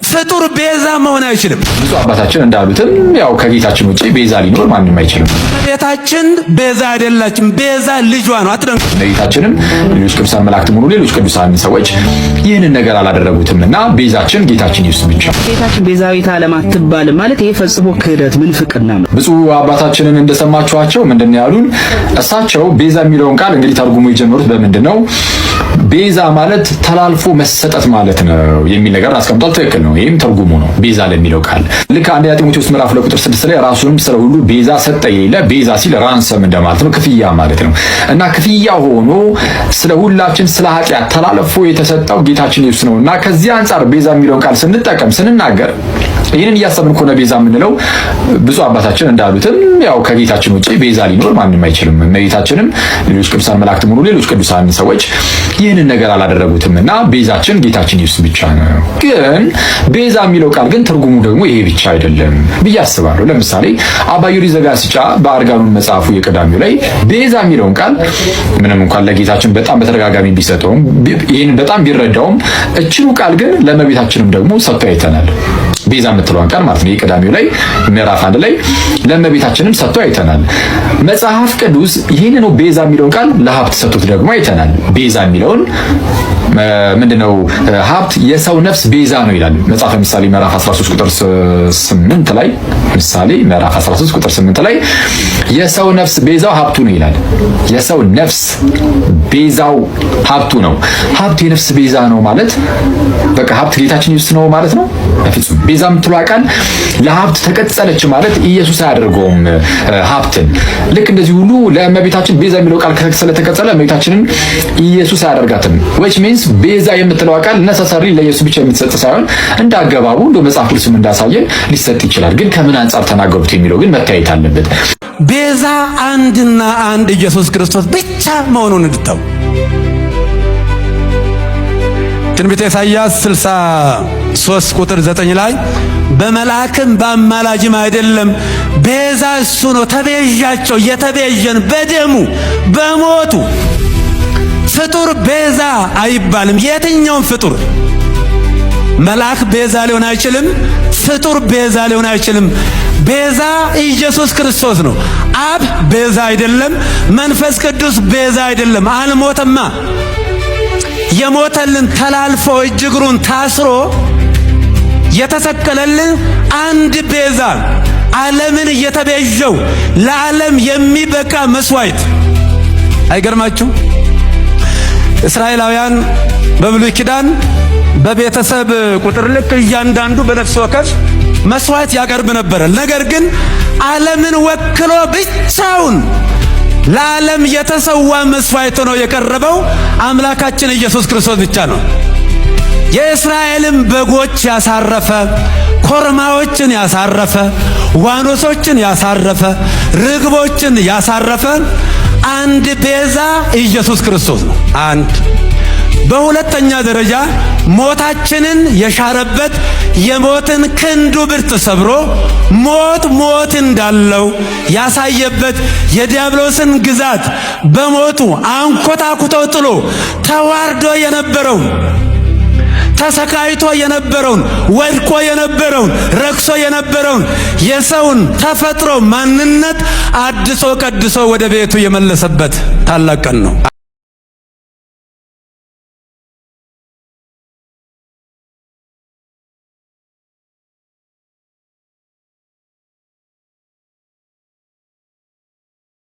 ፍጡር ቤዛ መሆን አይችልም። ብዙ አባታችን እንዳሉትም ያው ከጌታችን ውጪ ቤዛ ሊኖር ማንም አይችልም። ቤታችን ቤዛ አይደላችም፣ ቤዛ ልጇ ነው። አትደንቁ። ጌታችንም ሌሎች ቅዱሳን መላእክትም ሆኑ ሌሎች ቅዱሳን ሰዎች ይህንን ነገር አላደረጉትምና ቤዛችን ጌታችን ኢየሱስ ብቻ። ጌታችን ቤዛዊተ ዓለም አትባልም ማለት ይሄ ፈጽሞ ክህደት ምንፍቅና ነው። ብፁዕ አባታችንን እንደሰማችኋቸው ምንድነው ያሉን? እሳቸው ቤዛ የሚለውን ቃል እንግዲህ ተርጉሞ የጀመሩት በምንድነው? ቤዛ ማለት ተላልፎ መሰጠት ማለት ነው የሚል ነገር አስቀምጧል። ትክክል ነው። ይሄም ትርጉሙ ነው ቤዛ ለሚለው ቃል። ልክ አንደኛ ጢሞቴዎስ ምዕራፍ 2 ቁጥር 6 ላይ ራሱንም ስለ ሁሉ ቤዛ ሰጠ ይላል። ቤዛ ሲል ራንሰም እንደማለት ነው፣ ክፍያ ማለት ነው። እና ክፍያ ሆኖ ስለ ሁላችን ስለ ኃጢአት ተላልፎ የተሰጠው ጌታችን ኢየሱስ ነውና ከዚህ አንፃር ቤዛ የሚለውን ቃል ስንጠቀም ስንናገር ይህንን እያሰብን ከሆነ ቤዛ የምንለው ብፁዕ አባታችን እንዳሉትም ያው ከጌታችን ውጪ ቤዛ ሊኖር ማንም አይችልም። እመቤታችንም ሌሎች ቅዱሳን መላእክትም ሆኑ ሌሎች ቅዱሳን ሰዎች ይህንን ነገር አላደረጉትምና ቤዛችን ጌታችን ኢየሱስ ብቻ ነው። ግን ቤዛ የሚለው ቃል ግን ትርጉሙ ደግሞ ይሄ ብቻ አይደለም ብዬ አስባለሁ። ለምሳሌ አባ ጊዮርጊስ ዘጋስጫ በአርጋኑን መጽሐፉ የቀዳሚው ላይ ቤዛ የሚለውን ቃል ምንም እንኳን ለጌታችን በጣም በተደጋጋሚ ቢሰጠውም ይህን በጣም ቢረዳውም እችኑ ቃል ግን ለእመቤታችንም ደግሞ ሰጥቶ አይተናል። ቤዛ የምትለውን ቃል ማለት ነው። የቀዳሚው ላይ ምዕራፍ 1 ላይ ለእመቤታችንም ሰጥቶ አይተናል። መጽሐፍ ቅዱስ ይህንን ነው ቤዛ የሚለውን ቃል ለሀብት ሰጥቶት ደግሞ አይተናል። ቤዛ የሚለውን ምንድነው? ሀብት የሰው ነፍስ ቤዛ ነው ይላል መጽሐፈ ምሳሌ ምዕራፍ 13 ቁጥር 8 ላይ ምሳሌ ምዕራፍ 13 ቁጥር 8 ላይ የሰው ነፍስ ቤዛው ሀብቱ ነው ይላል። የሰው ነፍስ ቤዛው ሀብቱ ነው። ሀብት የነፍስ ቤዛ ነው ማለት በቃ ሀብት ጌታችን ኢየሱስ ነው ማለት ነው? በፍጹም። ቤዛ የምትለው ቃል ለሀብት ተቀጸለች ማለት ኢየሱስ አያደርገውም ሀብትን። ልክ እንደዚህ ሁሉ ለእመቤታችን ቤዛ የሚለው ቃል ስለተቀጸለ እመቤታችንን ኢየሱስ አያደርጋትም። which means ቤዛ የምትለው ቃል ነሰሰሪ ለኢየሱስ ብቻ የምትሰጥ ሳይሆን እንደ አገባቡ እንደ መጽሐፍ ቅዱስም እንዳሳየን ሊሰጥ ይችላል። ግን ከምን አንፃር ተናገሩት የሚለው ግን መታየት አለበት። ቤዛ አንድና አንድ ኢየሱስ ክርስቶስ ብቻ መሆኑን እንድታው ትንቢተ ኢሳይያስ 63 ቁጥር 9 ላይ በመላእክም በአማላጅም አይደለም ቤዛ እሱ ነው፣ ተቤዣቸው፣ የተቤዠን በደሙ በሞቱ። ፍጡር ቤዛ አይባልም። የትኛውም ፍጡር መልአክ ቤዛ ሊሆን አይችልም። ፍጡር ቤዛ ሊሆን አይችልም። ቤዛ ኢየሱስ ክርስቶስ ነው። አብ ቤዛ አይደለም። መንፈስ ቅዱስ ቤዛ አይደለም። አልሞተማ። የሞተልን ተላልፎ እጅ እግሩን ታስሮ የተሰቀለልን አንድ ቤዛ፣ ዓለምን እየተቤዠው ለዓለም የሚበቃ መስዋዕት። አይገርማችሁ? እስራኤላውያን በብሉይ ኪዳን በቤተሰብ ቁጥር ልክ እያንዳንዱ በነፍስ ወከፍ መስዋዕት ያቀርብ ነበር። ነገር ግን ዓለምን ወክሎ ብቻውን ለዓለም የተሰዋ መስዋዕት ነው የቀረበው አምላካችን ኢየሱስ ክርስቶስ ብቻ ነው። የእስራኤልን በጎች ያሳረፈ፣ ኮርማዎችን ያሳረፈ፣ ዋኖሶችን ያሳረፈ፣ ርግቦችን ያሳረፈ አንድ ቤዛ ኢየሱስ ክርስቶስ ነው። አንድ በሁለተኛ ደረጃ ሞታችንን የሻረበት የሞትን ክንዱ ብርት ሰብሮ ሞት እንዳለው ያሳየበት የዲያብሎስን ግዛት በሞቱ አንኮታኩቶ ጥሎ ተዋርዶ የነበረውን ተሰቃይቶ የነበረውን ወድቆ የነበረውን ረክሶ የነበረውን የሰውን ተፈጥሮ ማንነት አድሶ ቀድሶ ወደ ቤቱ የመለሰበት ታላቅ ቀን ነው።